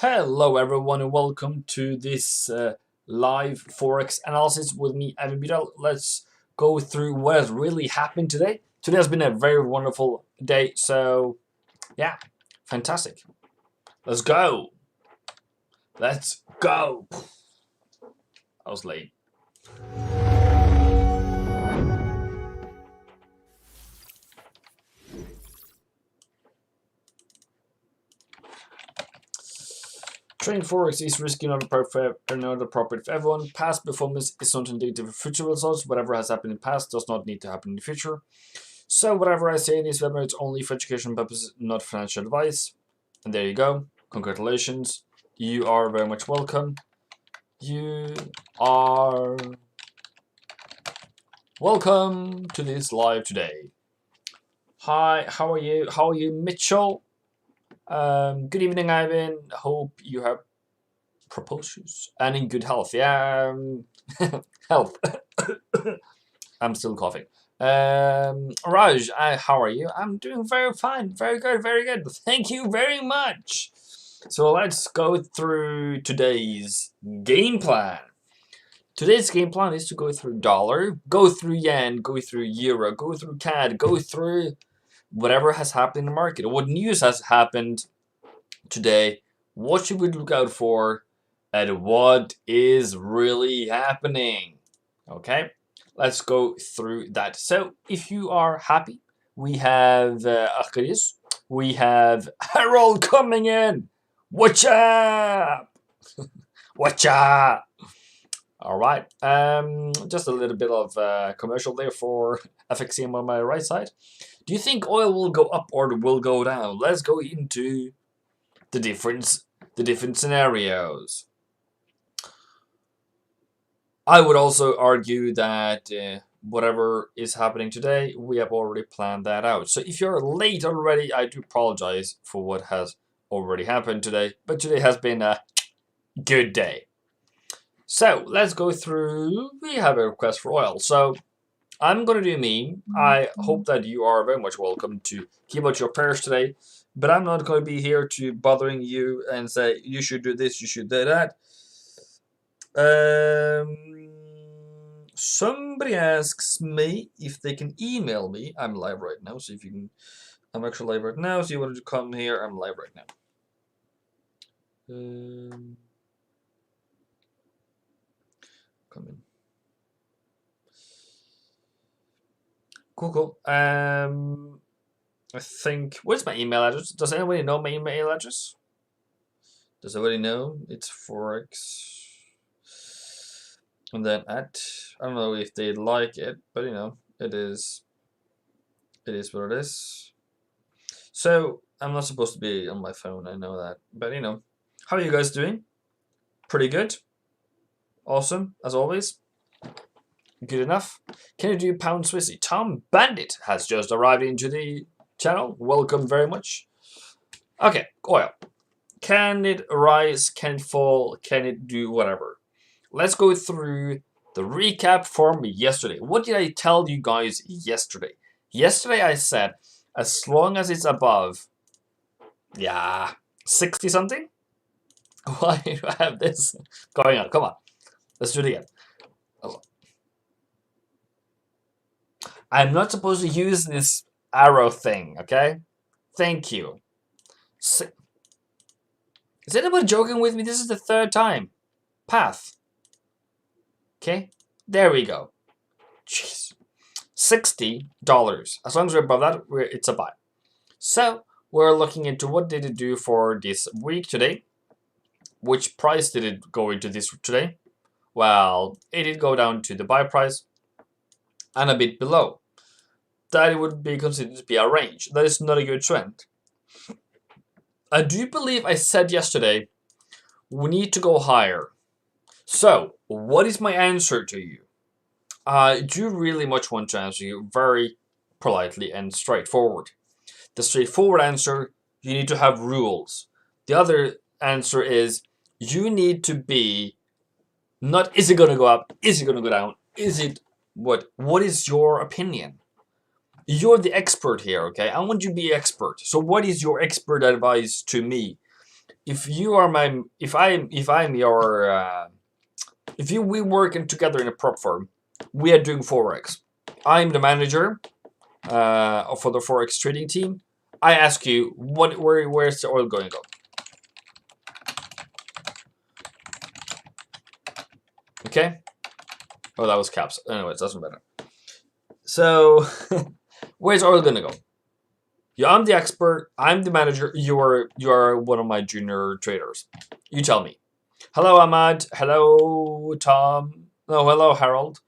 Hello everyone and welcome to this live Forex analysis with me, Evan Bidal. Let's go through what has really happened today. Today has been a very wonderful day, so yeah, fantastic. Let's go. Let's go. I was late. Trading Forex is risky, not appropriate for everyone. Past performance is not indicative of future results. Whatever has happened in the past does not need to happen in the future. So whatever I say in this webinar, it's only for education purposes, not financial advice. And there you go. Congratulations. You are very much welcome. You are welcome to this live today. Hi, how are you? How are you, Mitchell? Good evening, Ivan. Hope you have proposals and in good health. Yeah, health. I'm still coughing. Raj, how are you? I'm doing very fine. Very good, very good. Thank you very much. So let's go through today's game plan. Today's game plan is to go through dollar, go through yen, go through euro, go through CAD, go through whatever has happened in the market. What news has happened today? What should we look out for? And what is really happening? Okay, let's go through that. So if you are happy, we have Achilles, we have Harold coming in. Watch up! Watch up! All right, just a little bit of commercial there for FXCM on my right side. Do you think oil will go up or will go down? Let's go into the different scenarios. I would also argue that whatever is happening today, we have already planned that out. So if you're late already, I do apologize for what has already happened today. But today has been a good day. So let's go through. We have a request for oil. So I'm going to do me. I hope that you are very much welcome to keep out your prayers today. But I'm not going to be here to bothering you and say, you should do this, you should do that. Somebody asks me if they can email me. I'm live right now, so if you can, I'm actually live right now. So you wanted to come here, I'm live right now. Come in. Cool. I think, what's my email address? Does anybody know my email address? Does anybody know? It's Forex. And then at, I don't know if they like it, but you know, it is what it is. So I'm not supposed to be on my phone, I know that. But you know, how are you guys doing? Pretty good? Awesome, as always. Good enough. Can you do pound Swissy? Tom Bandit has just arrived into the channel. Welcome very much. Okay, oil. Can it rise? Can it fall? Can it do whatever? Let's go through the recap from yesterday. What did I tell you guys yesterday? Yesterday I said, as long as it's above, 60 something? Why do I have this going on? Come on, let's do it again. I'm not supposed to use this arrow thing, okay? Thank you. Is anyone joking with me? This is the third time. Path. Okay, there we go. Jeez. $60. As long as we're above that, it's a buy. So we're looking into what did it do for this week today. Which price did it go into this today? Well, it did go down to the buy price and a bit below. That would be considered to be a range. That is not a good trend. I do believe I said yesterday we need to go higher. So, what is my answer to you? I do really much want to answer you very politely and straightforward. The straightforward answer, you need to have rules. The other answer is, you need to be, not is it going to go up, is it going to go down, is it what is your opinion? You're the expert here, okay? I want you to be expert. So what is your expert advice to me? if you are my, if I'm your, if we working together in a prop firm, we are doing Forex. I'm the manager for the Forex trading team. I ask you, where's the oil going to go? Okay. Oh, that was caps. Anyway, it doesn't matter. So, where's oil going to go? Yeah, I'm the expert. I'm the manager. You are one of my junior traders. You tell me. Hello, Ahmad. Hello, Tom. No, hello, Harold.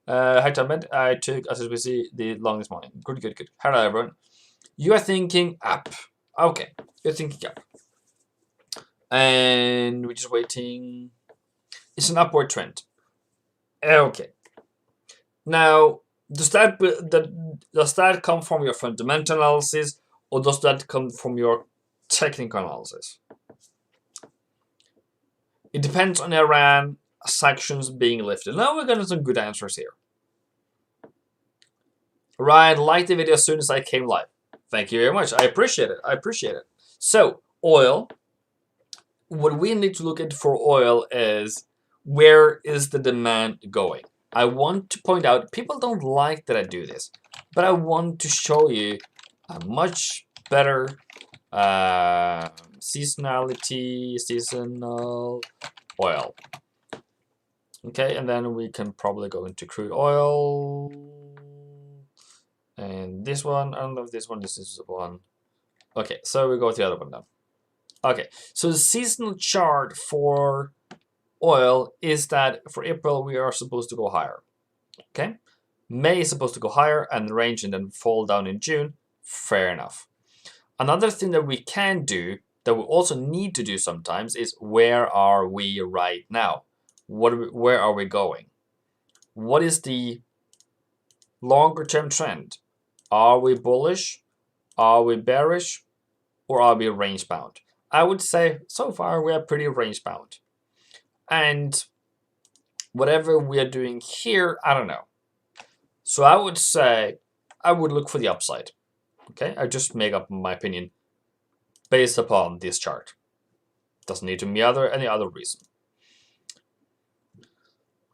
Hi, Tom. I took SSBC the long this morning. Good. Hello, everyone. You are thinking up. Okay, you're thinking up. And we're just waiting. It's an upward trend. Okay. Now, does that come from your fundamental analysis, or does that come from your technical analysis? It depends on Iran sanctions being lifted. Now we're getting some good answers here. Ryan, like the video as soon as I came live. Thank you very much. I appreciate it. So, oil. What we need to look at for oil is, where is the demand going? I want to point out, people don't like that I do this, but I want to show you a much better seasonal oil. Okay, and then we can probably go into crude oil. And this one, I don't know if this one, this is one. Okay, so we go with the other one now. Okay, so the seasonal chart for oil is that for April we are supposed to go higher. Okay, May is supposed to go higher and range and then fall down in June. Fair enough. Another thing that we can do, that we also need to do sometimes, is where are we right now? Where are we going? What is the longer term trend? Are we bullish? Are we bearish? Or are we range bound? I would say so far we are pretty range bound. And whatever we are doing here, I don't know. So I would say I would look for the upside. Okay, I just make up my opinion based upon this chart. Doesn't need to be any other reason.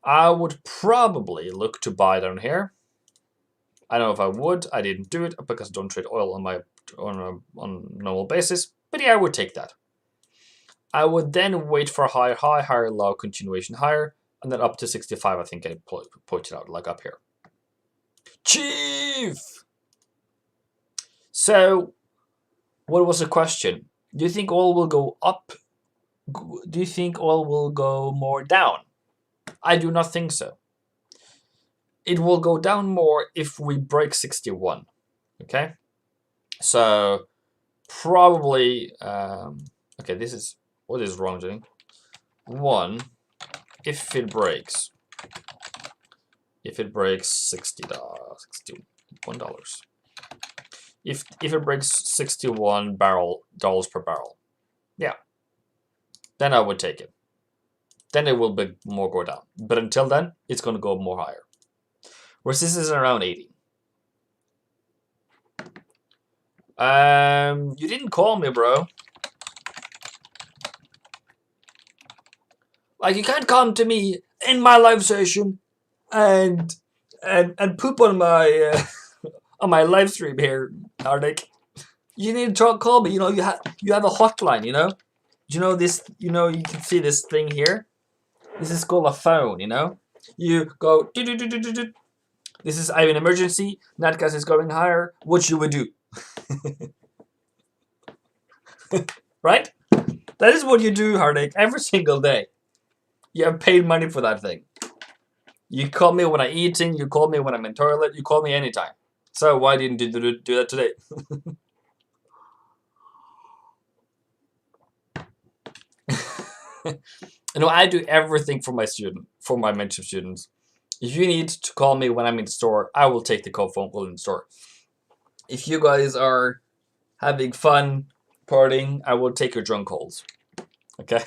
I would probably look to buy down here. I don't know if I would. I didn't do it because I don't trade oil on a normal basis. But yeah, I would take that. I would then wait for higher high, higher low, continuation higher, and then up to 65. I think I pointed out, like up here. Chief. So, what was the question? Do you think oil will go up? Do you think oil will go more down? I do not think so. It will go down more if we break 61. Okay? So, probably, okay, this is, what is wrong doing? One, if it breaks $61. If it breaks 61 dollars per barrel, yeah, then I would take it. Then it will be more go down. But until then, it's going to go more higher. Whereas this is around 80. You didn't call me, bro. Like, you can't come to me in my live session and poop on my on my live stream here, Hardik. You need to call me. You know, you have a hotline. You know, this. You know, you can see this thing here. This is called a phone. You know, you go. This is, I have an emergency. Natgas is going higher. What should we do? Right? That is what you do, Hardik, every single day. You have paid money for that thing. You call me when I'm eating. You call me when I'm in toilet. You call me anytime. So why didn't you do that today? You know, I do everything for my mentorship students. If you need to call me when I'm in the store, I will take the phone call in the store. If you guys are having fun partying, I will take your drunk calls. Okay?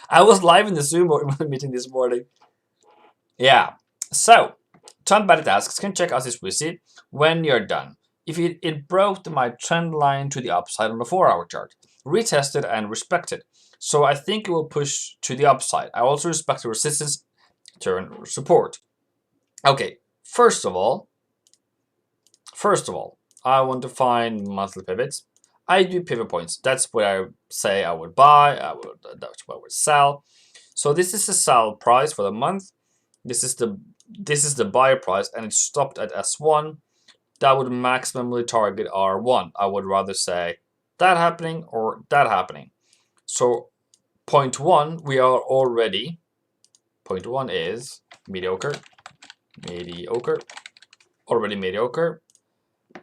I was live in the Zoom meeting this morning. Yeah. So, Tom Bennett asks, can you check out this receipt when you're done? If it broke my trend line to the upside on the 4-hour chart. retested and respected. So I think it will push to the upside. I also respect the resistance, turn support. Okay, first of all, I want to find monthly pivots. I do pivot points. That's what I say I would buy. That's what I would sell. So this is the sell price for the month. This is the buy price, and it stopped at S1. That would maximally target R1. I would rather say that happening or that happening. So point 1, we are already. Point 1 is mediocre, already mediocre.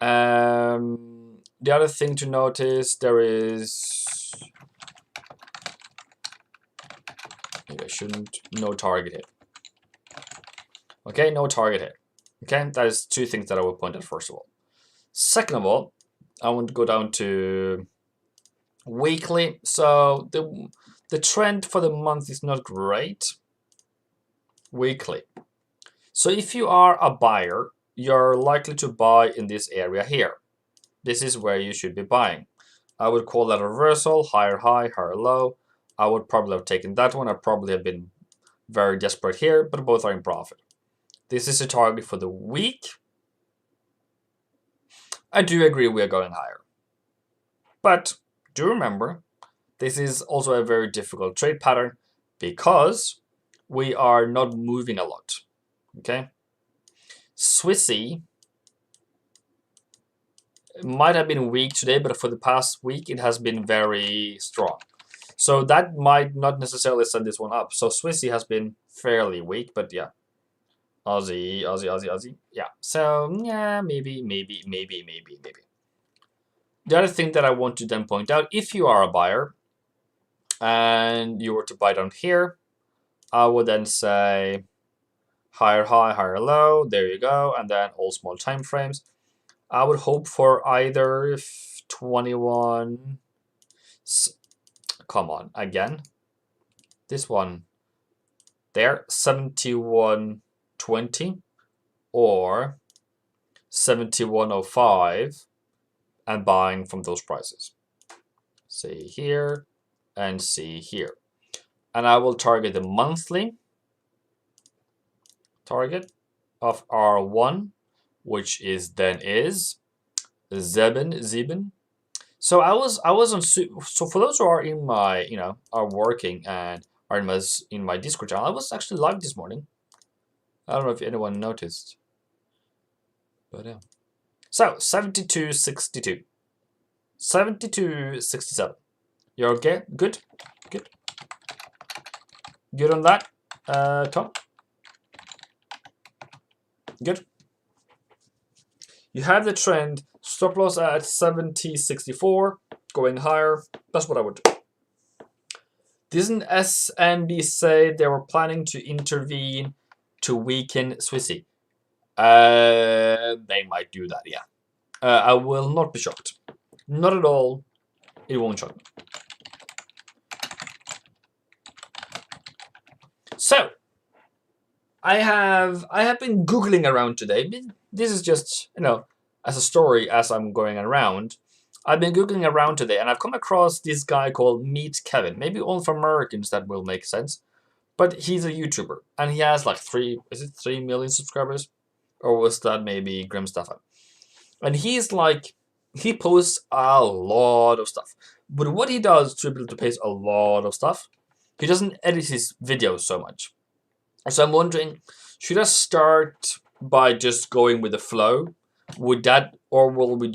The other thing to notice, there is, maybe I shouldn't, no target hit. Okay, no target hit. Okay, that is two things that I will point out first of all. Second of all, I want to go down to weekly. So the trend for the month is not great. Weekly. So if you are a buyer, you're likely to buy in this area here. This is where you should be buying. I would call that a reversal, higher high, higher low. I would probably have taken that one. I probably have been very desperate here, but both are in profit. This is a target for the week. I do agree we are going higher. But do remember, this is also a very difficult trade pattern because we are not moving a lot. Okay? Swissy might have been weak today, but for the past week it has been very strong. So that might not necessarily send this one up. So Swissy has been fairly weak, but yeah. Aussie. Yeah. So yeah, maybe. The other thing that I want to then point out, if you are a buyer and you were to buy down here, I would then say higher high, higher low. There you go. And then all small time frames. I would hope for either 21. Come on, again. This one there, 71.20 or 71.05 and buying from those prices. See here and see here. And I will target the monthly target of R1, which is 7. So I was on. So for those who are in my, are working and are in my Discord channel, I was actually live this morning. I don't know if anyone noticed, but yeah. So 72.62, 72.67. You're okay? Good on that, Tom. Good. You have the trend. Stop loss at 70.64, going higher. That's what I would do. Didn't SNB say they were planning to intervene to weaken Swissy? They might do that, yeah. I will not be shocked. Not at all. It won't shock me. So, I have been Googling around today. This is just, as a story as I'm going around. I've been Googling around today and I've come across this guy called Meet Kevin. Maybe only for Americans that will make sense. But he's a YouTuber and he has like 3 million subscribers? Or was that maybe Grim Stefan? And he's like, he posts a lot of stuff. But what he does to be able to post a lot of stuff, he doesn't edit his videos so much. So I'm wondering, should I start by just going with the flow? Would that, or will you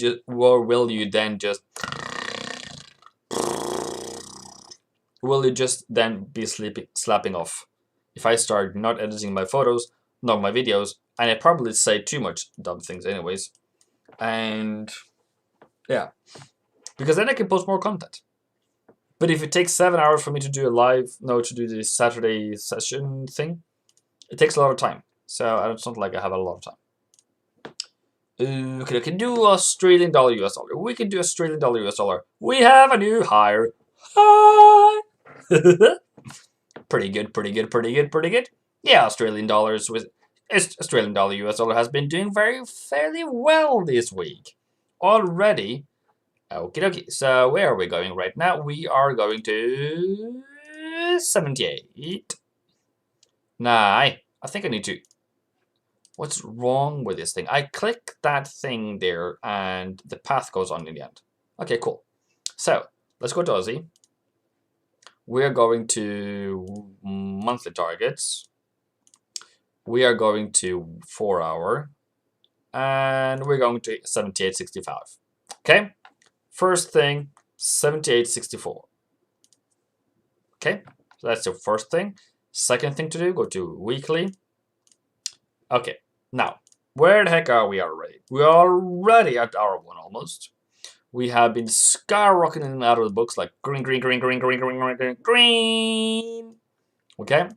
just then be slapping off? If I start not editing my photos, not my videos, and I probably say too much dumb things anyways. And yeah, because then I can post more content. But if it takes 7 hours for me to do to do the Saturday session thing, it takes a lot of time. So it's not like I have a lot of time. Okay, I can do Australian dollar, US dollar. We can do Australian dollar, US dollar. We have a new higher high. Pretty good. Yeah, Australian dollar, US dollar has been doing fairly well this week. Already Okie dokie. So where are we going right now? We are going to 78. Nah, I think I need to. What's wrong with this thing? I click that thing there and the path goes on in the end. Okay, cool. So let's go to Aussie. We're going to monthly targets. We are going to 4 hour. And we're going to 78.65. Okay? First thing, 78.64. Okay? So that's the first thing. Second thing to do, go to weekly. Okay. Now, where the heck are we already? We're already at hour 1 almost. We have been skyrocketing out of the books like green, green, green, green, green, green, green, green, green. Okay?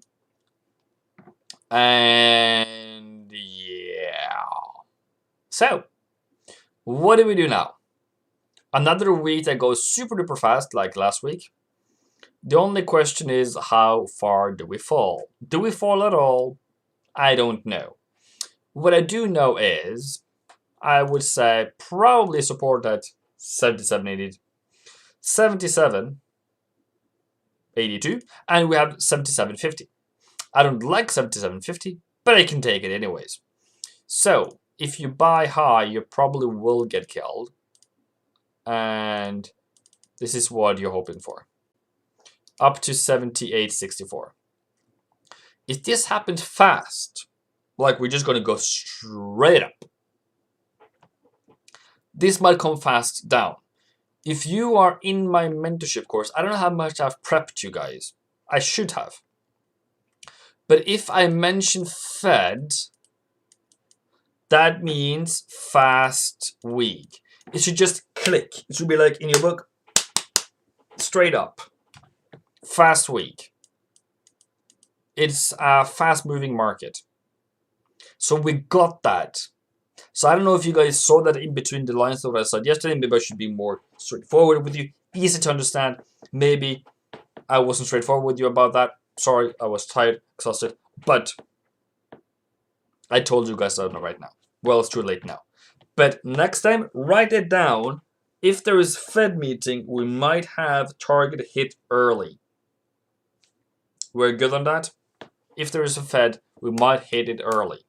And yeah. So, what do we do now? Another week that goes super duper fast like last week. The only question is, how far do we fall? Do we fall at all? I don't know. What I do know is, I would say probably support at 77.80, 77.82, and we have 77.50. I don't like 77.50, but I can take it anyways. So if you buy high, you probably will get killed, and this is what you're hoping for. Up to 78.64. If this happened fast, like we're just going to go straight up, this might come fast down. If you are in my mentorship course, I don't know how much I've prepped you guys. I should have. But if I mention Fed, that means fast week. It should just click. It should be like in your book, straight up. Fast week. It's a fast moving market. So we got that. So I don't know if you guys saw that in between the lines of what I said yesterday. Maybe I should be more straightforward with you. Easy to understand. Maybe I wasn't straightforward with you about that. Sorry, I was tired, exhausted. But I told you guys that right now. Well, it's too late now. But next time, write it down. If there is Fed meeting, we might have target hit early. We're good on that. If there is a Fed, we might hit it early.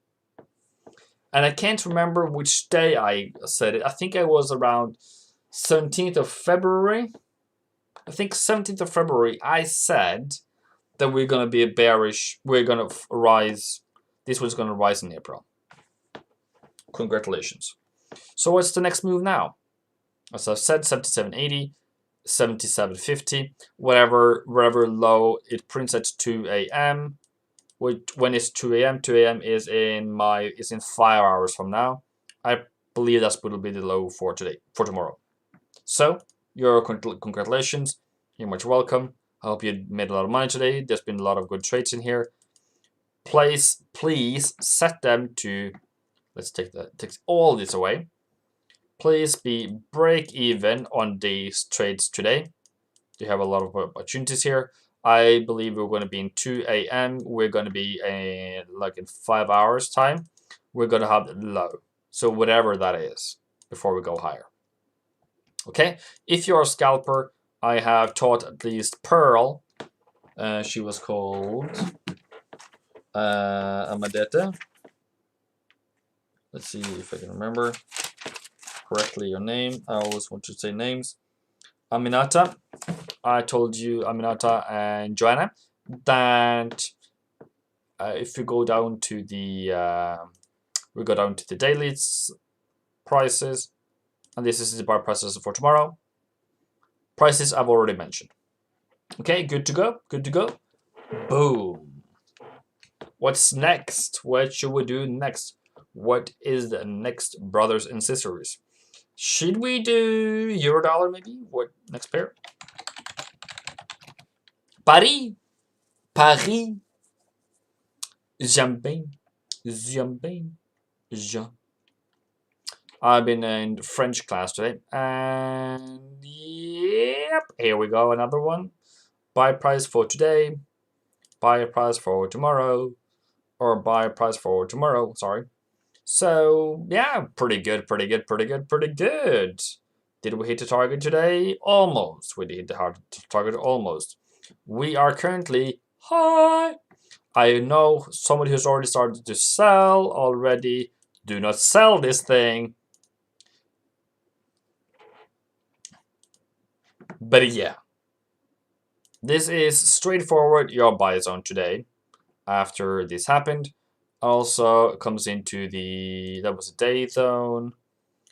And I can't remember which day I said it. I think I was around 17th of February. I think 17th of February, I said that we're going to be bearish. We're going to rise. This was going to rise in April. Congratulations. So what's the next move now? As I've said, 77.80, 77.50, wherever low it prints at 2 a.m. When it's 2 a.m., 2 a.m. is in 5 hours from now. I believe that's will be the low for today, for tomorrow. So, your congratulations. You're much welcome. I hope you made a lot of money today. There's been a lot of good trades in here. Please set them to. Let's take all this away. Please be break even on these trades today. You have a lot of opportunities here. I believe we're going to be in 2 a.m. We're going to be like in 5 hours time. We're going to have low. So whatever that is before we go higher. Okay. If you're a scalper, I have taught at least Pearl. She was called Amadeta. Let's see if I can remember correctly your name. I always want to say names. Aminata. I told you, Aminata and Joanna, that if we go down to the daily prices, and this is the bar prices for tomorrow. Prices I've already mentioned. Okay, good to go. Good to go. Boom. What's next? What should we do next? What is the next, brothers and sisters? Should we do euro dollar maybe? What next pair? Paris. Champagne. Jean. I've been in French class today. And yep, here we go. Another one. Buy price for today. Buy price for tomorrow. Or buy price for tomorrow. Sorry. So, yeah, pretty good. Did we hit the target today? Almost. We hit the target almost. We are currently high. I know somebody who's already started to sell already. Do not sell this thing. But yeah, this is straightforward your buy zone today. After this happened, also it comes into that was a day zone.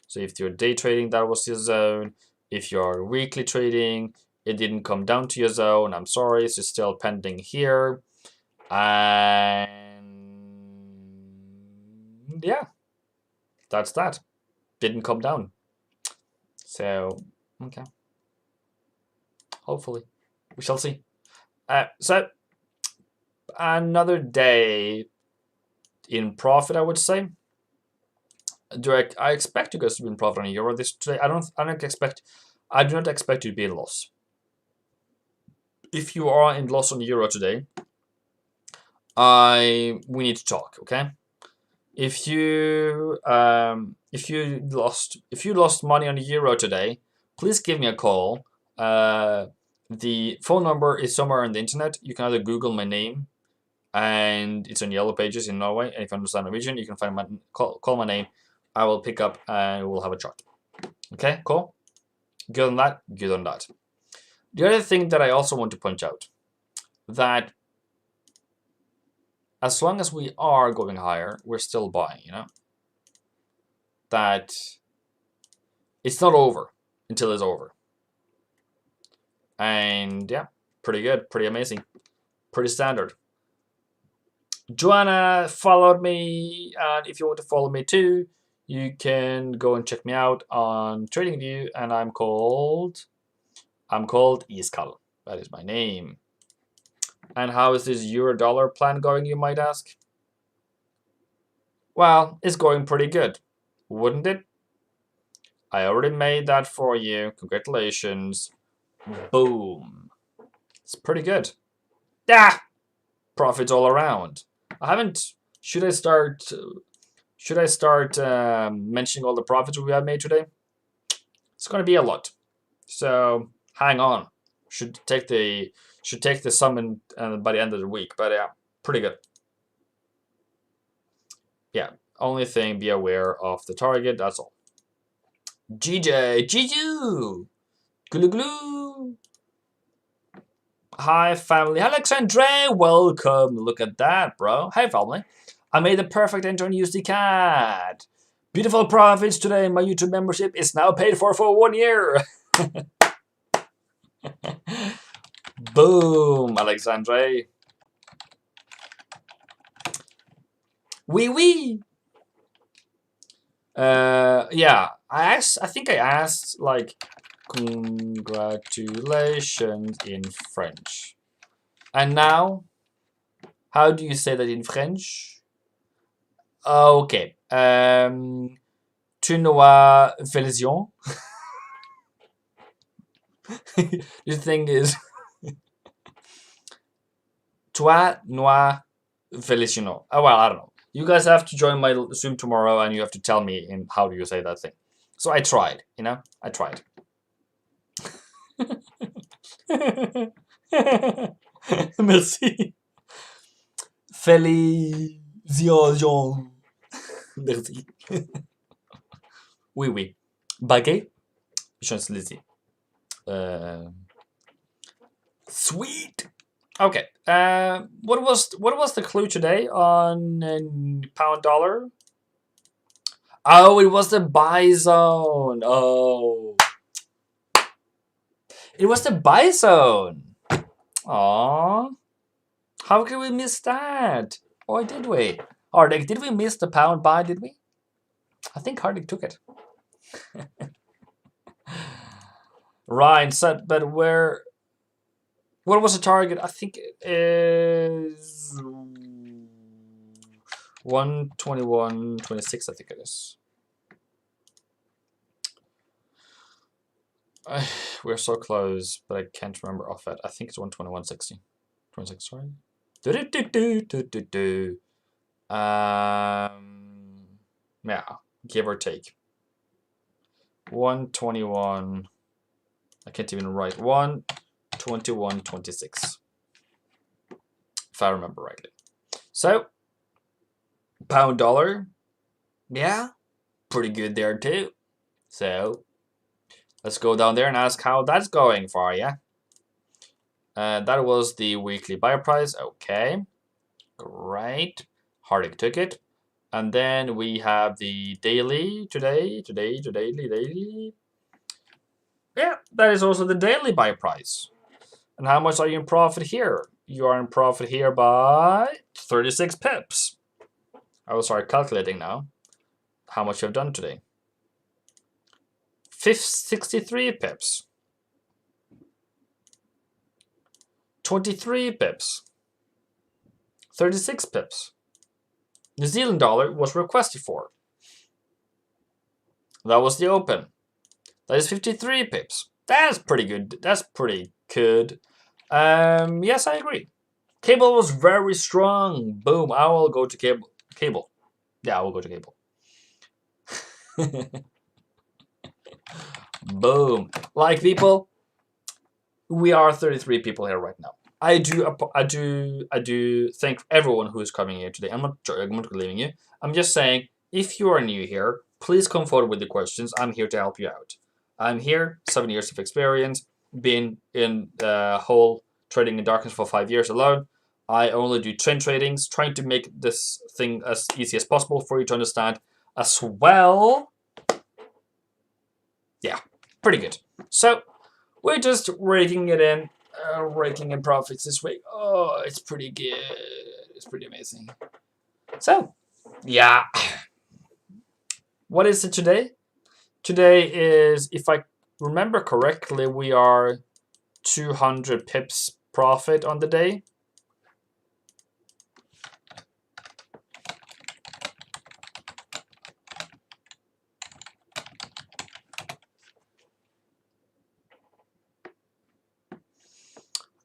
So if you're day trading, that was your zone. If you're weekly trading, it didn't come down to your zone. I'm sorry, it's still pending here. And yeah, that's that. Didn't come down. So, okay. Hopefully. We shall see. So, another day in profit, I would say. I expect you guys to be in profit on euro this today. I do not expect you to be in loss. If you are in loss on euro today, we need to talk, okay? If you lost money on euro today, please give me a call. The phone number is somewhere on the internet. You can either Google my name, and it's on Yellow Pages in Norway. And if you understand Norwegian, you can find call my name. I will pick up and we'll have a chat. Okay, cool. Good on that. Good on that. The other thing that I also want to point out, that as long as we are going higher, we're still buying, you know? That it's not over until it's over. And yeah, pretty good, pretty amazing, pretty standard. Joanna followed me, and if you want to follow me too, you can go and check me out on TradingView, and I'm called Iskall. That is my name. And how is this euro-dollar plan going, you might ask? Well, it's going pretty good, wouldn't it? I already made that for you. Congratulations. Boom. It's pretty good. Yeah, profits all around. I haven't. Should I start mentioning all the profits we have made today? It's going to be a lot. So hang on. Should take the sum by the end of the week. But yeah, pretty good. Yeah. Only thing, be aware of the target. That's all. GJ, Jiju, glue glue. Hi family, Alexandre, welcome. Look at that, bro. Hey family, I made the perfect entry on USD CAD. Beautiful profits today. My YouTube membership is now paid for 1 year. Boom, Alexandre. Oui. Yeah, I think I asked like congratulations in French. And now, how do you say that in French? Okay. Tu nois félicitations. The thing is, toi nois félicitations. Oh, well, I don't know. You guys have to join my Zoom tomorrow, and you have to tell me in how do you say that thing. So I tried, you know? I tried. Merci. Félicitations. Merci. Oui. Baguette. Champs-Élysées. Sweet. Okay. What was the clue today on pound dollar? Oh, it was the buy zone. Oh, it was the buy zone. Aww. How could we miss that? Or did we? Hardik, did we miss the pound buy? Did we? I think Hardik took it. Ryan said, but where? What was the target? I think it is 121.26. I think it is. We're so close, but I can't remember off it. I think it's 121.60. 26, sorry. Yeah, give or take. 121. I can't even write 121.26, if I remember rightly. So pound dollar, yeah, pretty good there too. So let's go down there and ask how that's going for you. That was the weekly buy price. Okay, great. Hardik took it. And then we have the daily daily. Yeah, that is also the daily buy price. And how much are you in profit here? You are in profit here by 36 pips. I will start calculating now how much you've done today. 63 pips. 23 pips. 36 pips. New Zealand dollar was requested for. That was the open. That is 53 pips. That's pretty good. That's pretty good. Yes, I agree. Cable was very strong. Boom. I will go to cable. Cable. Yeah, I will go to cable. Boom. Like, people, we are 33 people here right now. I do thank everyone who is coming here today. I'm not leaving you. I'm just saying, if you are new here, please come forward with the questions. I'm here to help you out. I'm here, 7 years of experience, been in whole trading in darkness for 5 years alone. I only do trend tradings, trying to make this thing as easy as possible for you to understand as well. Yeah, pretty good. So we're just raking it in. Raking in profits this week. Oh, it's pretty good. It's pretty amazing. So, yeah. What is it today? Today is, if I remember correctly, we are 200 pips profit on the day.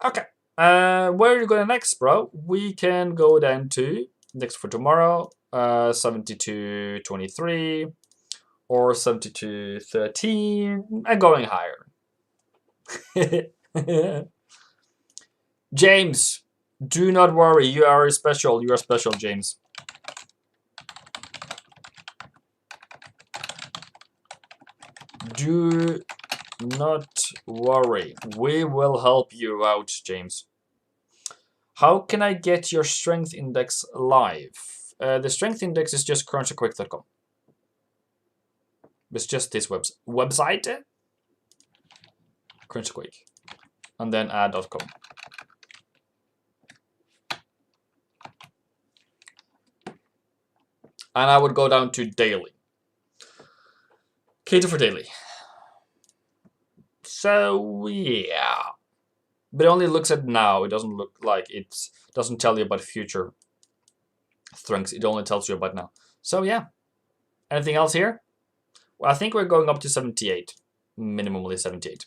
Okay. Where are you going next, bro? We can go then to next for tomorrow, 72.23 or 72.13 and going higher. James, do not worry. You are special. You are special, James. Do not worry. We will help you out, James. How can I get your strength index live? The strength index is just currencyquick.com. It's just this website. Currencyquick. And then add.com. And I would go down to daily. Cater for daily. So, yeah. But it only looks at now. It doesn't look like it doesn't tell you about future strengths. It only tells you about now. So, yeah. Anything else here? Well, I think we're going up to 78. Minimally 78.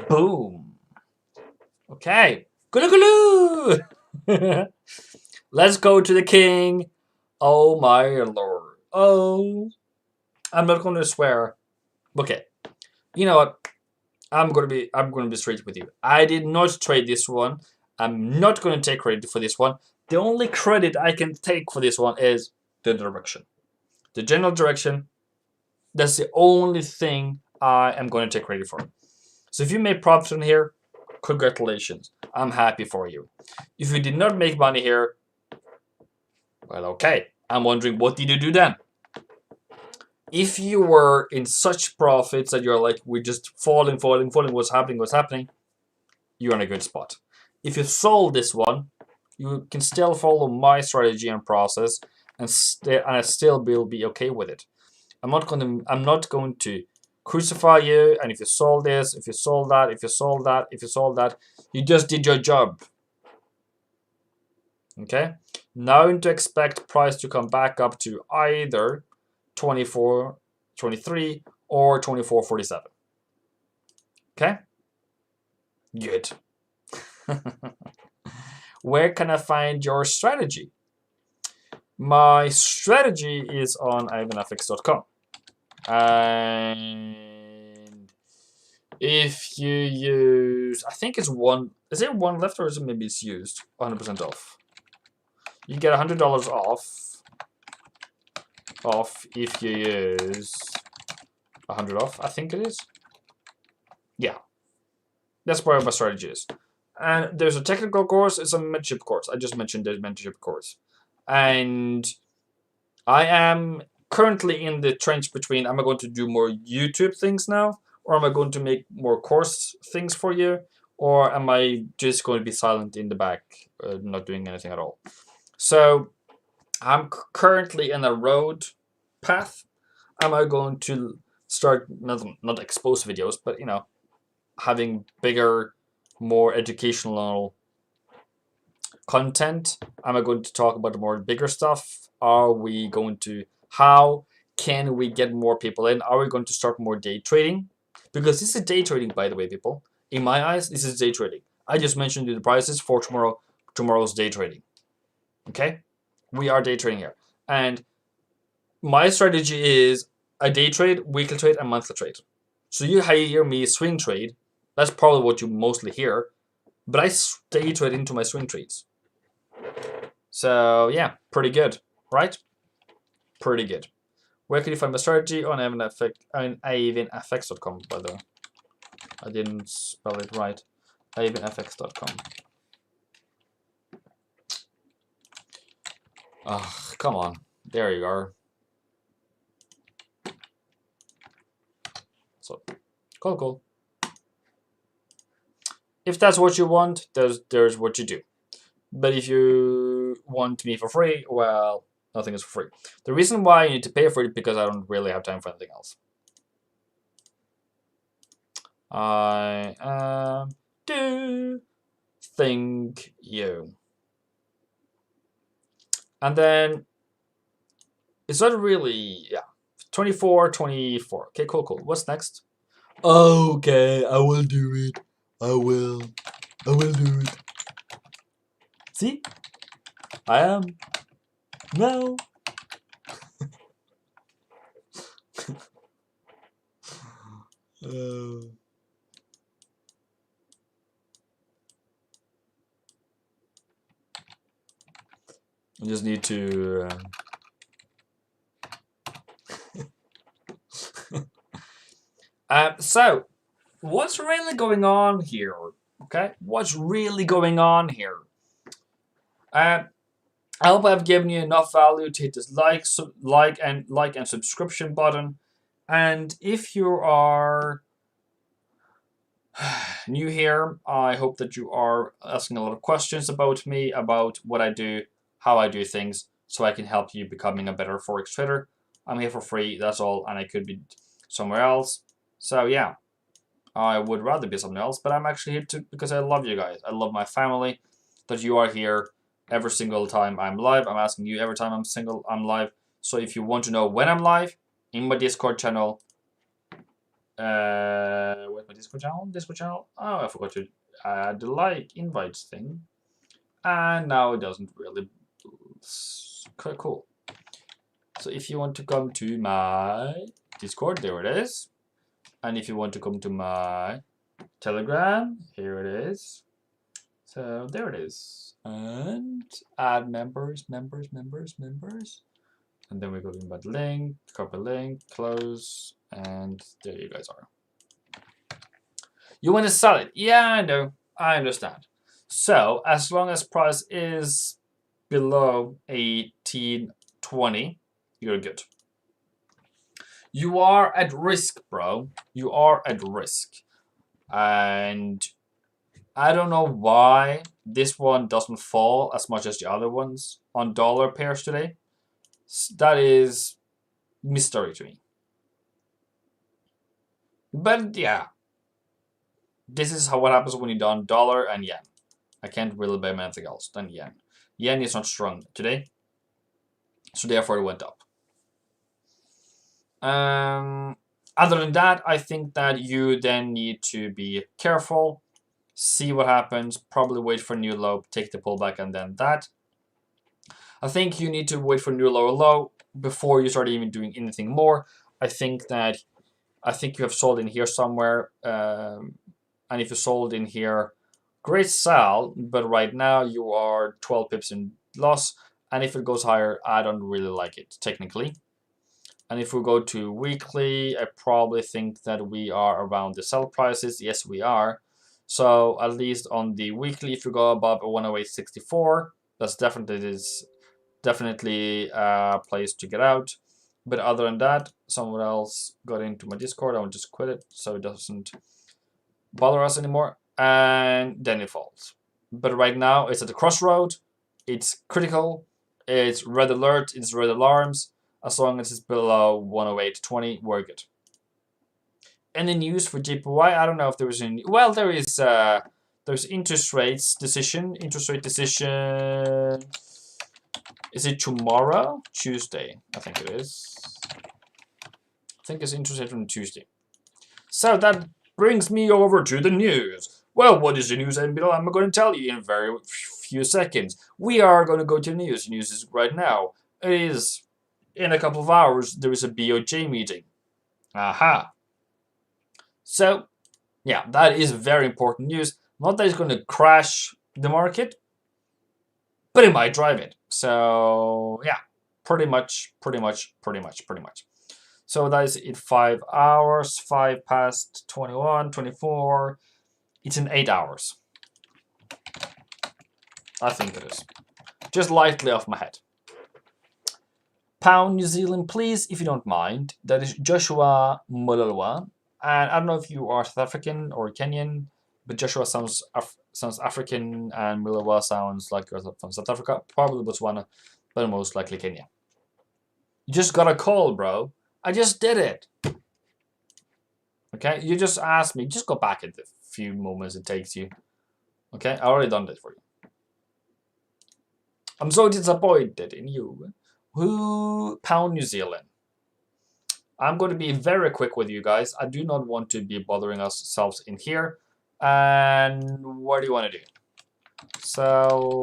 Boom. Okay. Gulu gulu. Let's go to the king. Oh my lord. Oh. I'm not going to swear. Okay. You know what? I'm gonna be straight with you. I did not trade this one. I'm not gonna take credit for this one. The only credit I can take for this one is the direction. The general direction. That's the only thing I am going to take credit for. So if you made profit on here, congratulations. I'm happy for you. If you did not make money here, well, okay. I'm wondering, what did you do then? If you were in such profits that you're like, we're just falling, what's happening, you're in a good spot. If you sold this one, you can still follow my strategy and process, and I still will be okay with it. I'm not going to crucify you. And if you sold this, if you sold that, you just did your job. Okay. Now to expect price to come back up to either 24.23 or 24.47. Okay. Good. Where can I find your strategy? My strategy is on ivanfx.com. And if you use, I think it's one, is it one left or is it maybe it's used? 100% off. You get $100 off if you use 100 off, I think it is. Yeah, that's where my strategy is. And there's a technical course, it's a mentorship course. I just mentioned the mentorship course. And I am currently in the trench between, am I going to do more YouTube things now? Or am I going to make more course things for you? Or am I just going to be silent in the back, not doing anything at all? So I'm currently in a road path. Am I going to start, not expose videos, but you know, having bigger, more educational content? Am I going to talk about the more bigger stuff? Are we going to, how can we get more people in? Are we going to start more day trading? Because this is day trading, by the way, people. In my eyes, this is day trading. I just mentioned the prices for tomorrow's day trading. Okay? We are day trading here. And my strategy is a day trade, weekly trade, and monthly trade. So you hear me swing trade. That's probably what you mostly hear. But I day trade into my swing trades. So yeah, pretty good, right? Pretty good. Where can you find my strategy? On ivanfx.com, by the way. I didn't spell it right. ivanfx.com. Oh, come on. There you are. So, cool. If that's what you want, there's what you do. But if you want me for free, well, nothing is for free. The reason why you need to pay for it is because I don't really have time for anything else. I do thank you. And then it's not really, yeah, 24. Okay, cool. What's next? Okay, I will do it. I will do it. See? I am now. I just need to so what's really going on here? Okay, what's really going on here? I hope I've given you enough value to hit this like and subscription button. And if you are new here, I hope that you are asking a lot of questions about me, about what I do, how I do things, so I can help you becoming a better Forex trader. I'm here for free, that's all, and I could be somewhere else. So yeah, I would rather be somewhere else, but I'm actually here because I love you guys. I love my family, that you are here every single time I'm live. I'm asking you every time I'm live. So if you want to know when I'm live, in my Discord channel, where's my Discord channel? Oh, I forgot to add the invite thing. And now it doesn't really. Quite cool. So if you want to come to my Discord, there it is. And if you want to come to my Telegram, here it is. So there it is. And add members. And then we go to invite link, copy link, close, and there you guys are. You want to sell it? Yeah, I know. I understand. So as long as price is below 18.20, you're good. You are at risk, bro. You are at risk. And I don't know why this one doesn't fall as much as the other ones on dollar pairs today. That is mystery to me. But yeah, this is what happens when you done dollar and yen. I can't really buy anything else than yen. Yen is not strong today, so therefore it went up. Other than that, I think that you then need to be careful, see what happens, probably wait for a new low, take the pullback, and then that. I think you need to wait for new lower low before you start even doing anything more. I think you have sold in here somewhere, and if you sold in here, great sell, but right now you are 12 pips in loss, and if it goes higher, I don't really like it technically. And if we go to weekly, I probably think that we are around the sell prices. Yes, we are. So at least on the weekly, if you go above a 108.64, that's definitely a place to get out. But other than that, someone else got into my Discord. I will just quit it so it doesn't bother us anymore. And then it falls. But right now, it's at the crossroad. It's critical. It's red alert. It's red alarms. As long as it's below 108.20, we're good. Any news for JPY? I don't know if there was any. Well, there is. There's interest rate decision. Is it tomorrow? Tuesday, I think it is. I think it's interest rate on Tuesday. So that brings me over to the news. Well, what is the news, MINDBLOW? I'm going to tell you in a very few seconds. We are going to go to the news. The news is right now. It is in a couple of hours. There is a BOJ meeting. Aha. So, yeah, that is very important news. Not that it's going to crash the market, but it might drive it. So, yeah, pretty much. So that is in 5 hours, 5 past 21, 24. It's in 8 hours. I think it is. Just lightly off my head. Pound New Zealand, please, if you don't mind. That is Joshua Mullalwa. And I don't know if you are South African or Kenyan, but Joshua sounds African and Mullalwa sounds like you're from South Africa. Probably Botswana, but most likely Kenya. You just got a call, bro. I just did it. Okay, you just asked me. Just go back at the few moments it takes you. Okay, I already done that for you. I'm so disappointed in you. Who? Pound New Zealand. I'm going to be very quick with you guys. I do not want to be bothering ourselves in here. And what do you want to do? So,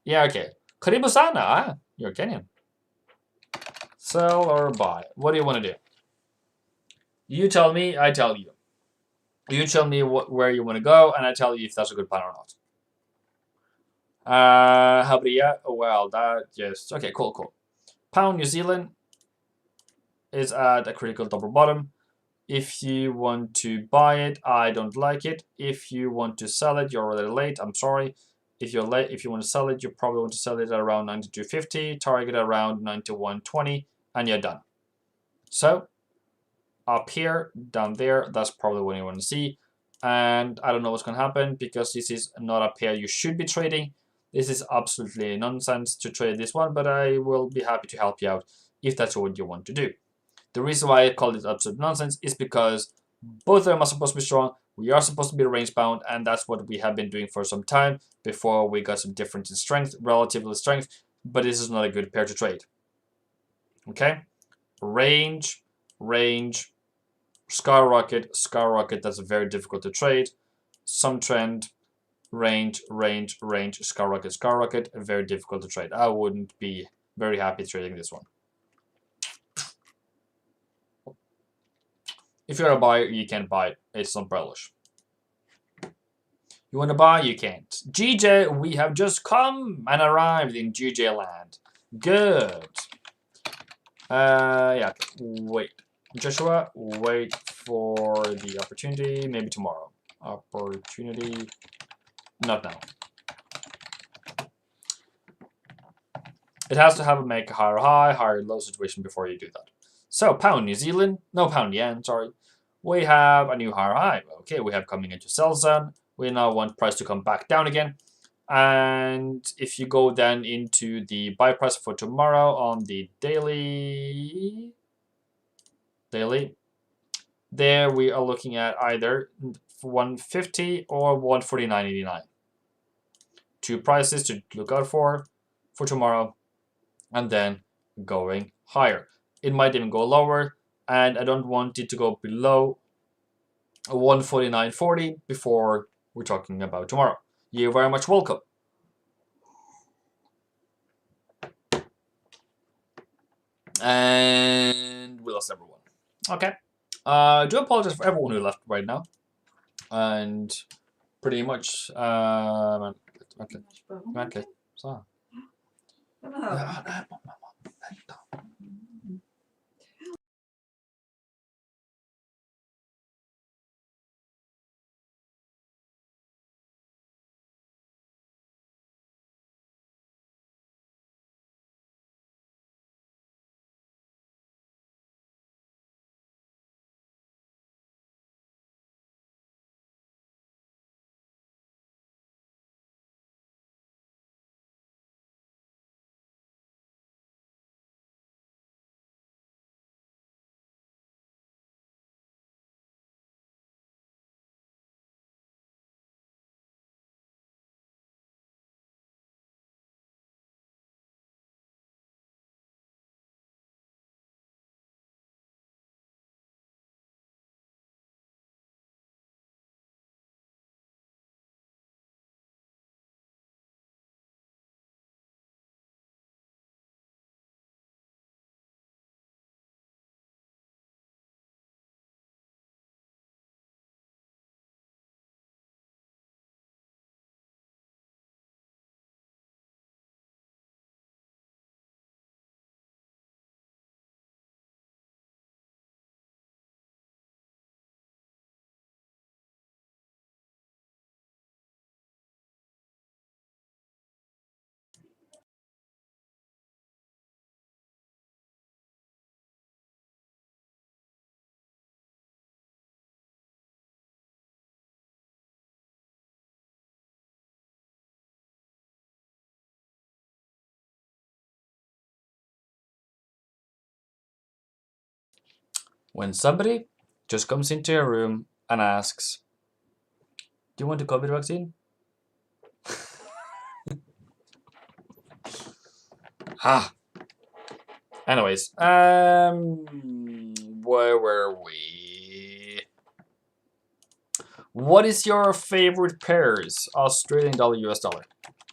yeah, okay. Karibu sana, you're Kenyan. Sell or buy? What do you want to do? You tell me, I tell you. You tell me where you want to go, and I tell you if that's a good plan or not. Habria, well, that just okay, cool. Pound New Zealand is at a critical double bottom. If you want to buy it, I don't like it. If you want to sell it, you're already late. I'm sorry. If you're late, if you want to sell it, you probably want to sell it at around 92.50, target around 91.20, and you're done. So up here, down there, that's probably what you want to see. And I don't know what's going to happen because this is not a pair you should be trading. This is absolutely nonsense to trade this one, but I will be happy to help you out if that's what you want to do. The reason why I call it absolute nonsense is because both of them are supposed to be strong. We are supposed to be range bound, and that's what we have been doing for some time before we got some difference in strength, relative strength, but this is not a good pair to trade. Okay? Range, skyrocket, that's very difficult to trade. Some trend, range, skyrocket, very difficult to trade. I wouldn't be very happy trading this one. If you're a buyer, you can't buy it. It's not bullish. You want to buy? You can't. GJ, we have just come and arrived in GJ land. Good. Yeah. Wait. Joshua, wait for the opportunity. Maybe tomorrow. Opportunity. Not now. It has to have a make a higher high, higher low situation before you do that. So, pound New Zealand. No, pound yen, sorry. We have a new higher high. Okay, we have coming into sell zone. We now want price to come back down again. And if you go then into the buy price for tomorrow on the daily, there we are looking at either 150 or 149.89. Two prices to look out for tomorrow, and then going higher. It might even go lower, and I don't want it to go below 149.40 before we're talking about tomorrow. You're very much welcome. And we lost everyone. Okay. I do apologize for everyone who left right now. And pretty much, vänta, så. When somebody just comes into your room and asks, "Do you want a COVID vaccine?" Anyways, where were we? What is your favorite pairs? Australian dollar, US dollar.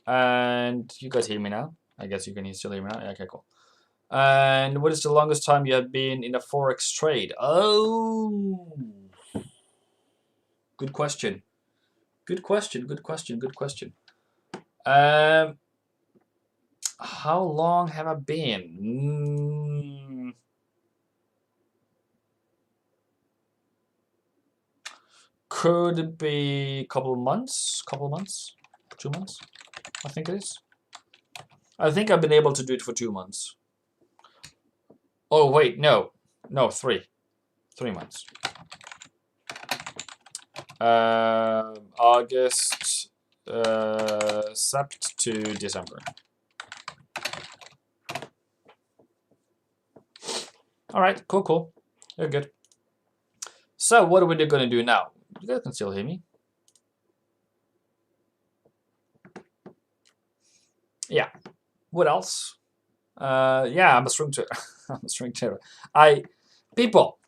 And you guys hear me now? I guess you can still hear me now. Yeah, okay, cool. And what is the longest time you have been in a Forex trade? Oh, good question. Good question. Good question. Good question. How long have I been? Could be a couple of months. 2 months. I think it is. I think I've been able to do it for 2 months. Oh wait, no, 3 months. August, Sept to December. All right, cool. You're good. So what are we going to do now? You guys can still hear me. Yeah. What else? Yeah, I'm a string trader. I'm a string trader. People,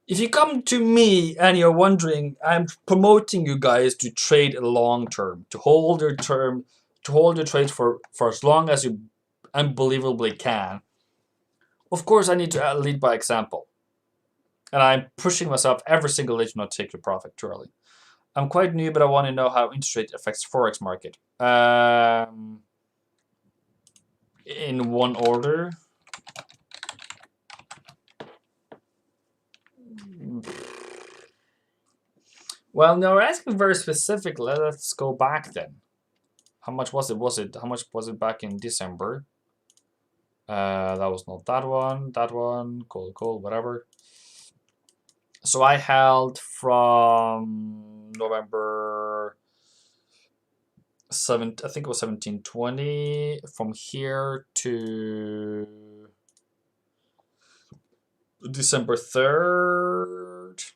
if you come to me and you're wondering, I'm promoting you guys to trade long term, to hold your trades for as long as you unbelievably can. Of course, I need to lead by example. And I'm pushing myself every single day to not take your profit too early. I'm quite new, but I want to know how interest rate affects Forex market. In one order. Well, no, we're asking very specifically. Let's go back then. How much was it? How much was it back in December? That was not that one. That one. Cool. Whatever. So I held from November 7. I think it was 1720 from here to December 3rd.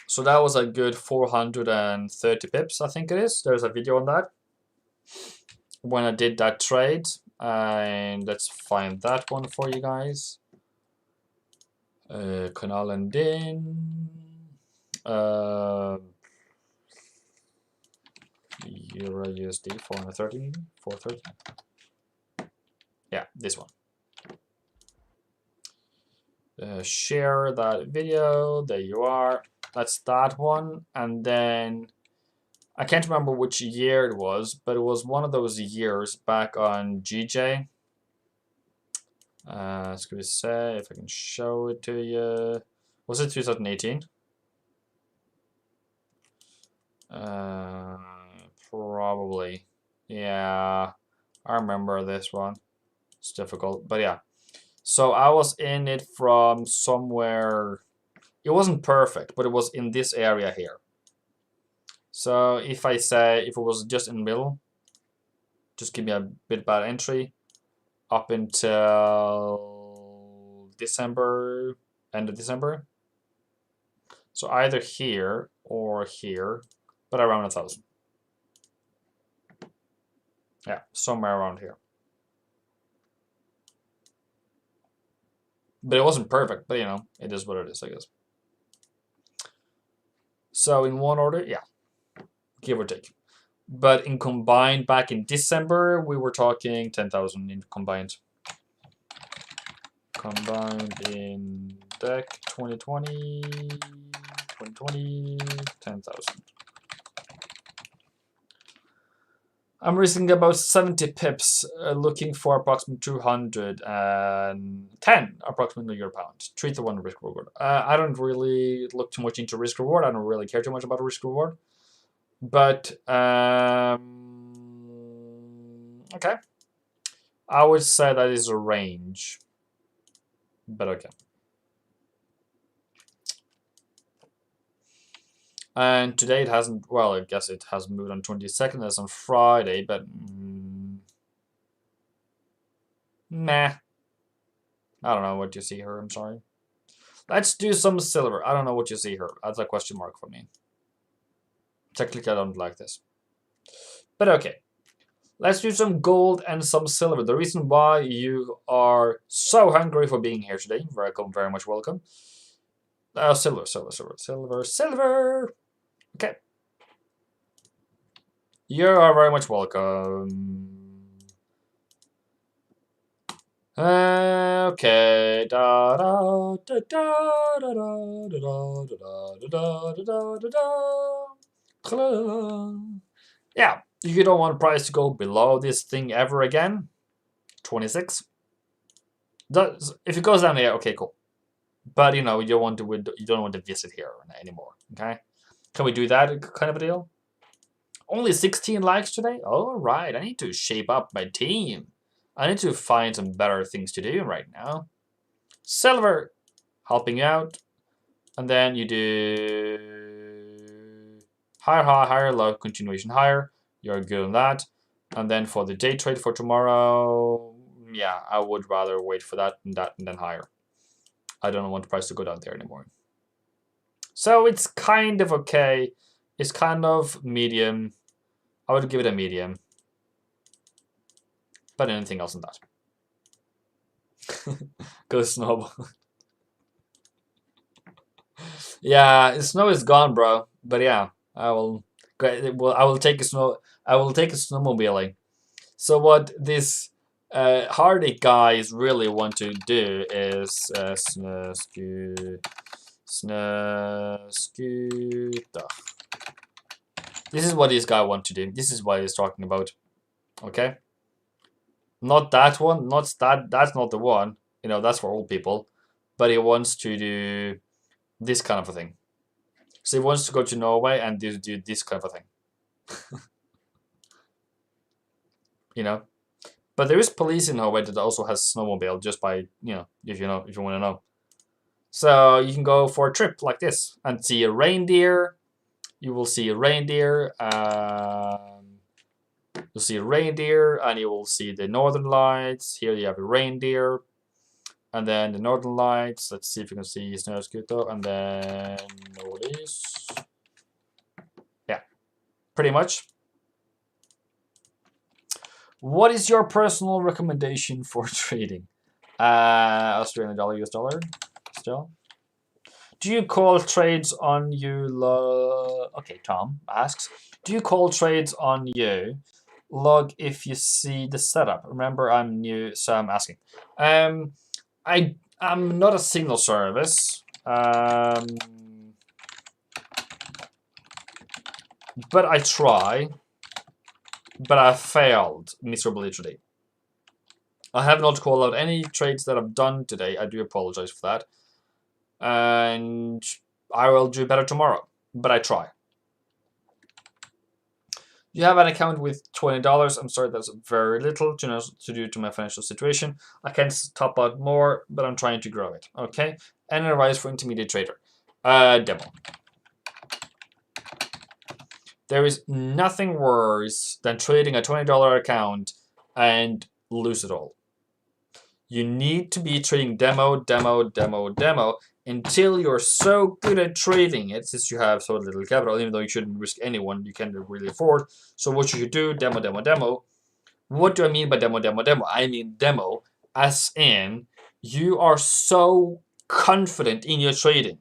So that was a good 430 pips, I think it is. There's a video on that when I did that trade. And let's find that one for you guys. Kanal and Din. Euro USD 430. Yeah, this one. share that video. There you are. That's that one. And then I can't remember which year it was, but it was one of those years back on GJ. Let's go say if I can show it to you. Was it 2018? Probably. Yeah, I remember this one. It's difficult, but yeah. So I was in it from somewhere. It wasn't perfect, but it was in this area here. So if I say if it was just in the middle, just give me a bit bad entry up until December, end of December. So either here or here, but around 1,000. Yeah, somewhere around here. But it wasn't perfect, but you know, it is what it is, I guess. So in one order, yeah, give or take. But in combined, back in December, we were talking 10,000 in combined. Combined in deck 2020, 10,000. I'm risking about 70 pips, looking for approximately 210 approximately euro pound. 3-to-1 risk reward. I don't really look too much into risk reward. I don't really care too much about risk reward. But okay, I would say that is a range. But okay. And today it hasn't, well, I guess it has moved on 22nd as on Friday, but nah. I don't know what you see here, I'm sorry. Let's do some silver. I don't know what you see here. That's a question mark for me. Technically, I don't like this. But okay. Let's do some gold and some silver. The reason why you are so hungry for being here today, very much welcome. Silver. Okay. You are very much welcome. Okay. Yeah, you don't want price to go below this thing ever again. 26. If it goes down here, okay, cool. But you know, you don't want to visit here anymore. Okay, can we do that kind of a deal? Only 16 likes today. All right, I need to shape up my team. I need to find some better things to do right now. Silver, helping you out, and then you do higher, high, higher, low, continuation higher. You're good on that. And then for the day trade for tomorrow, yeah, I would rather wait for that and then higher. I don't want the price to go down there anymore. So it's kind of okay. It's kind of medium. I would give it a medium. But anything else than that. Go snowball. Yeah, snow is gone, bro. But yeah, I will take a snowmobiling. So what this Hardy guys really want to do is scooter. This is what this guy wants to do. This is what he's talking about. Okay? Not that one. That's not the one. You know, that's for old people. But he wants to do this kind of a thing. So he wants to go to Norway and do this kind of a thing. You know? But there is police in Norway that also has snowmobile, just by, if you want to know. So you can go for a trip like this and see a reindeer. You will see a reindeer. You'll see a reindeer, and you will see the northern lights. Here you have a reindeer, and then the northern lights. Let's see if you can see snow scooter, and then notice. Yeah, pretty much. What is your personal recommendation for trading? Australian dollar, US dollar, still. Do you call trades on you? Okay, Tom asks. Do you call trades on you? Log if you see the setup. Remember, I'm new, so I'm asking. I I'm not a signal service, but I try, but I failed miserably today. I have not called out any trades that I've done today. I do apologize for that. And I will do better tomorrow, but I try. You have an account with $20. I'm sorry, that's very little to do to my financial situation. I can top out more, but I'm trying to grow it. Okay. Any advice for intermediate trader? Demo. There is nothing worse than trading a $20 account and lose it all. You need to be trading demo until you're so good at trading it, since you have so little capital, even though you shouldn't risk anyone you can't really afford. So what you should do, demo. What do I mean by demo? I mean demo as in you are so confident in your trading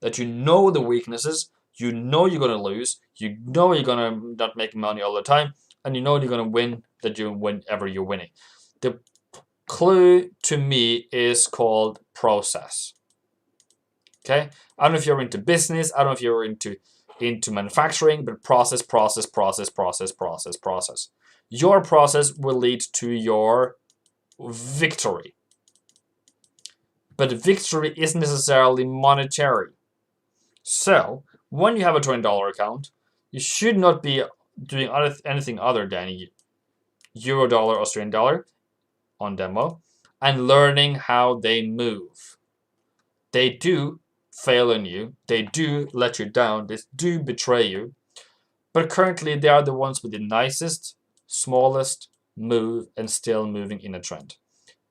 that you know the weaknesses, you know you're going to lose, you know you're going to not make money all the time, and you know you're going to win whenever you're winning. The clue to me is called process. Okay? I don't know if you're into business, I don't know if you're into manufacturing, but process. Your process will lead to your victory. But victory isn't necessarily monetary. So, when you have a $20 account, you should not be doing anything other than Euro dollar, Australian dollar on demo and learning how they move. They do fail on you. They do let you down. They do betray you. But currently, they are the ones with the nicest, smallest move and still moving in a trend.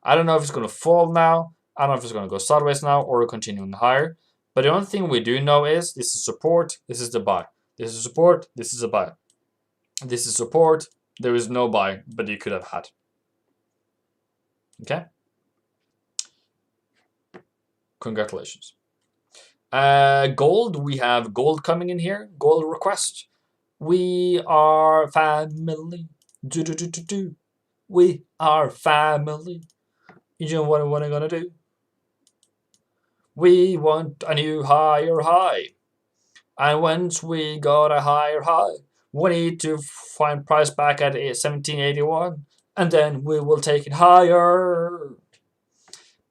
I don't know if it's going to fall now. I don't know if it's going to go sideways now or continuing higher. But the only thing we do know is this is support, this is the buy. This is support, this is a buy. This is support, there is no buy, but you could have had. Okay? Congratulations. Gold, we have gold coming in here. Gold request. We are family. We are family. You know what I'm gonna do? We want a new higher high. And once we got a higher high, we need to find price back at 1781. And then we will take it higher.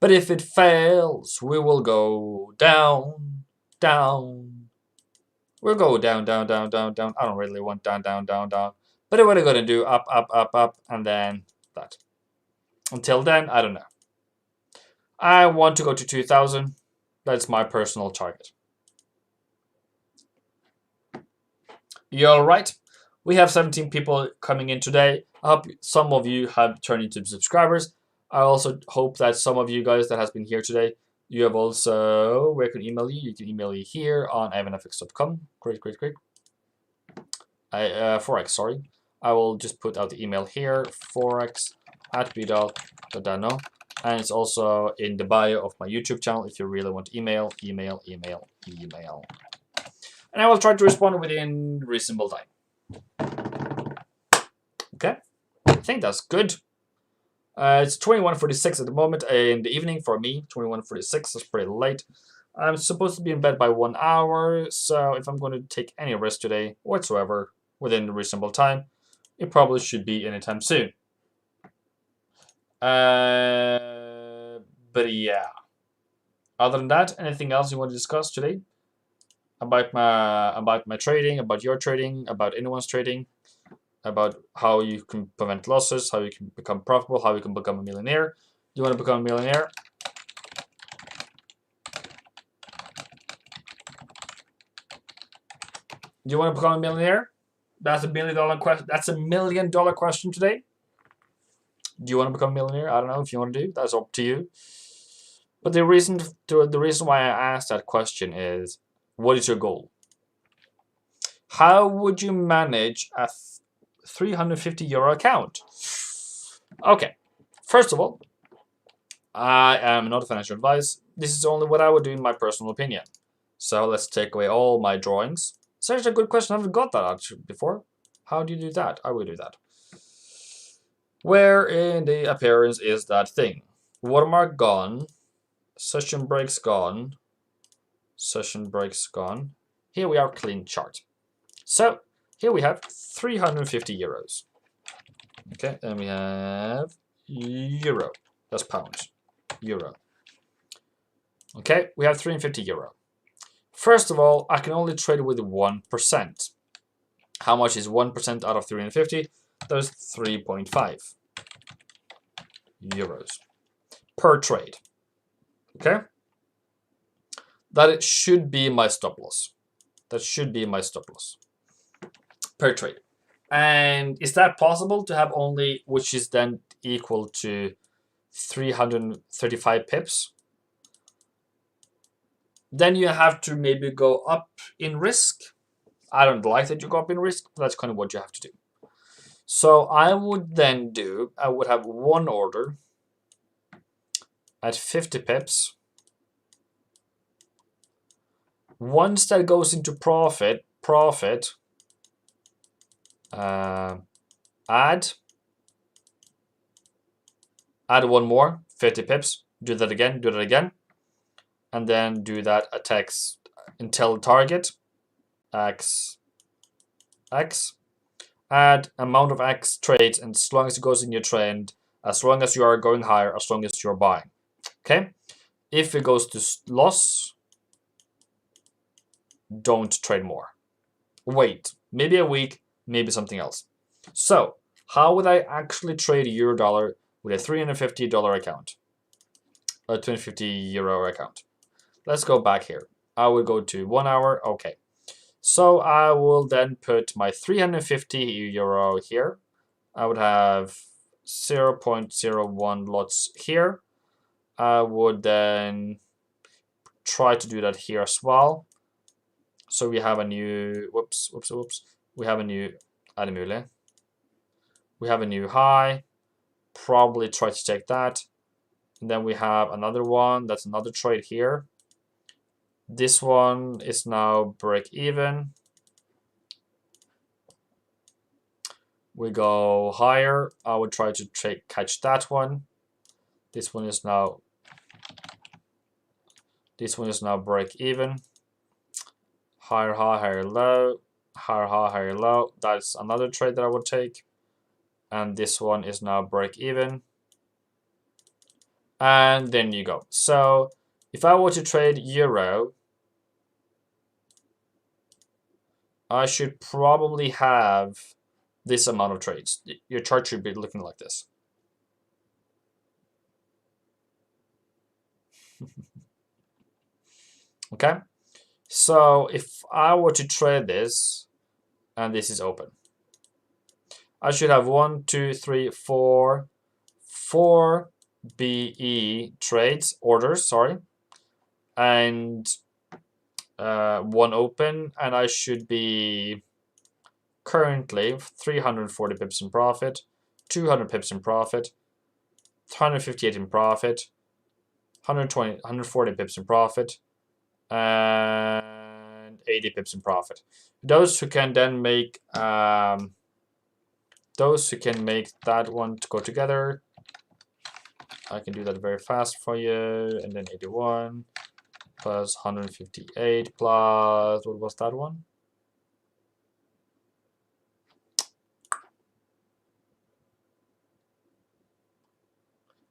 But if it fails, we will go down. We'll go down. I don't really want down. But what are we going to do? Up, and then that. Until then, I don't know. I want to go to 2000. That's my personal target. You all right? We have 17 people coming in today. I hope some of you have turned into subscribers. I also hope that some of you guys that has been here today, you have also, where can email you? You can email me here on ivanfx.com. Great. Forex, sorry. I will just put out the email here, forex@bidal.no. And it's also in the bio of my YouTube channel if you really want email. And I will try to respond within reasonable time. Okay, I think that's good. It's 21:46 at the moment in the evening for me. 21:46 is pretty late. I'm supposed to be in bed by 1 hour, so if I'm going to take any rest today whatsoever within a reasonable time, it probably should be anytime soon. But yeah. Other than that, anything else you want to discuss today? About my trading, about your trading, about anyone's trading, about how you can prevent losses, how you can become profitable, how you can become a millionaire. You want to become a millionaire? Do you want to become a millionaire? That's $1 million question. That's $1 million question today. Do you want to become a millionaire? I don't know if you want to do. That's up to you. But the reason why I asked that question is, what is your goal? How would you manage a €350 account? Okay, first of all, I am not a financial advice. This is only what I would do in my personal opinion. So let's take away all my drawings. Such a good question. I haven't got that actually before. How do you do that? I will do that. Where in the appearance is that thing? Watermark gone. Session breaks gone. Session breaks gone. Here we are, clean chart. So here we have 350 euros. Okay, and we have euro. That's pounds. Euro. Okay, we have 350 euro. First of all, I can only trade with 1%. How much is 1% out of 350? That's 3.5 euros per trade. Okay? That should be my stop loss. That should be my stop loss per trade. And is that possible to have only, which is then equal to 335 pips? Then you have to maybe go up in risk. I don't like that you go up in risk, but that's kind of what you have to do. So I would then I would have one order at 50 pips. Once that goes into profit, add one more, 50 pips, do that again, and then do that attacks until target, X, add amount of X trades, and as long as it goes in your trend, as long as you are going higher, as long as you're buying. Okay? If it goes to loss, don't trade more. Wait, maybe a week, maybe something else. So, how would I actually trade euro dollar with a $350 account? A 250 euro account. Let's go back here. I would go to 1 hour. Okay. So I will then put my 350 euro here. I would have 0.01 lots here. I would then try to do that here as well. So we have a new, whoops. We have a new, we have a new high. Probably try to take that. And then we have another one. That's another trade here. This one is now break even. We go higher. I would try to catch that one. This one is now break even. Higher high, higher low, higher high, higher low. That's another trade that I would take. And this one is now break even. And then you go. So if I were to trade euro, I should probably have this amount of trades. Your chart should be looking like this. Okay? So if I were to trade this, and this is open, I should have 1, 2, 3, 4 BE trades, orders, sorry, and one open, and I should be currently 340 pips in profit, 200 pips in profit, 158 in profit, 140 pips in profit, and 80 pips in profit. Those who can then make that one to go together, I can do that very fast for you. And then 81 plus 158 plus, what was that one?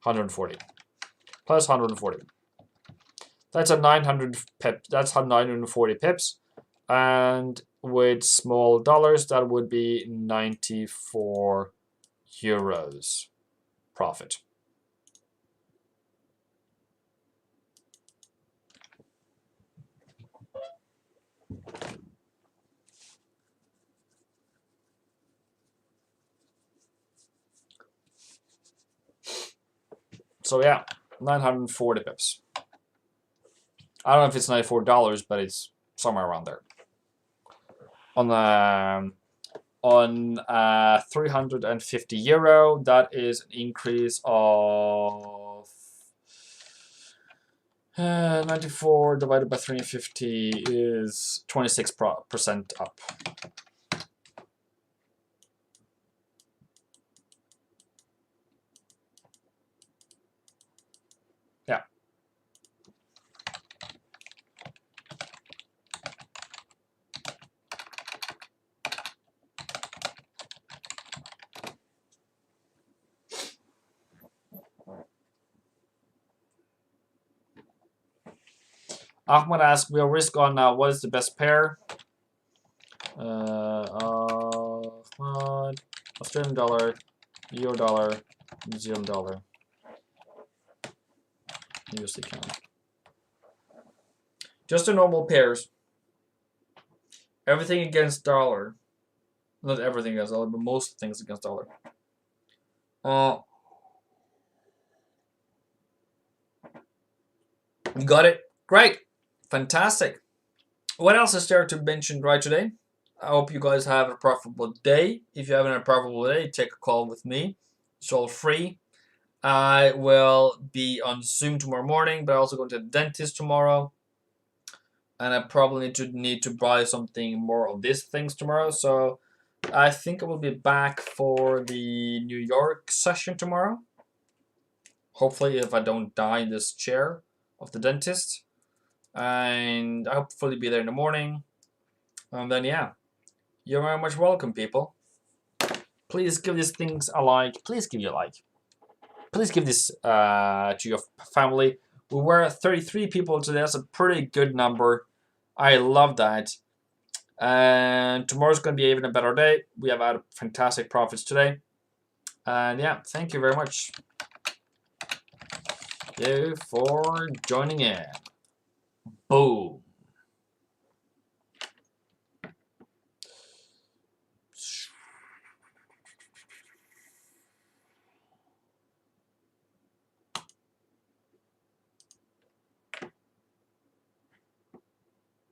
$140 plus 140. That's a 900 pip. That's 940 pips, and with small dollars, that would be 94 euros profit. So yeah, 940 pips. I don't know if it's $94, but it's somewhere around there. On 350 euro, that is an increase of 94 divided by 350 is 26% up. Ahmed asks, we'll risk on what is the best pair? Australian dollar, Euro dollar, New Zealand dollar, USD count. Just the normal pairs. Everything against dollar. Not everything against dollar, but most things against dollar. You got it? Great. Fantastic. What else is there to mention right today? I hope you guys have a profitable day. If you have a profitable day, take a call with me. It's all free. I will be on Zoom tomorrow morning, but I also go to the dentist tomorrow. And I probably need to buy something more of these things tomorrow. So I think I will be back for the New York session tomorrow. Hopefully, if I don't die in this chair of the dentist. And I hopefully be there in the morning. And then, yeah. You're very much welcome, people. Please give these things a like. Please give you a like. Please give this to your family. We were 33 people today. That's a pretty good number. I love that. And tomorrow's going to be even a better day. We have had fantastic profits today. And yeah, thank you very much. You for joining in. Boom.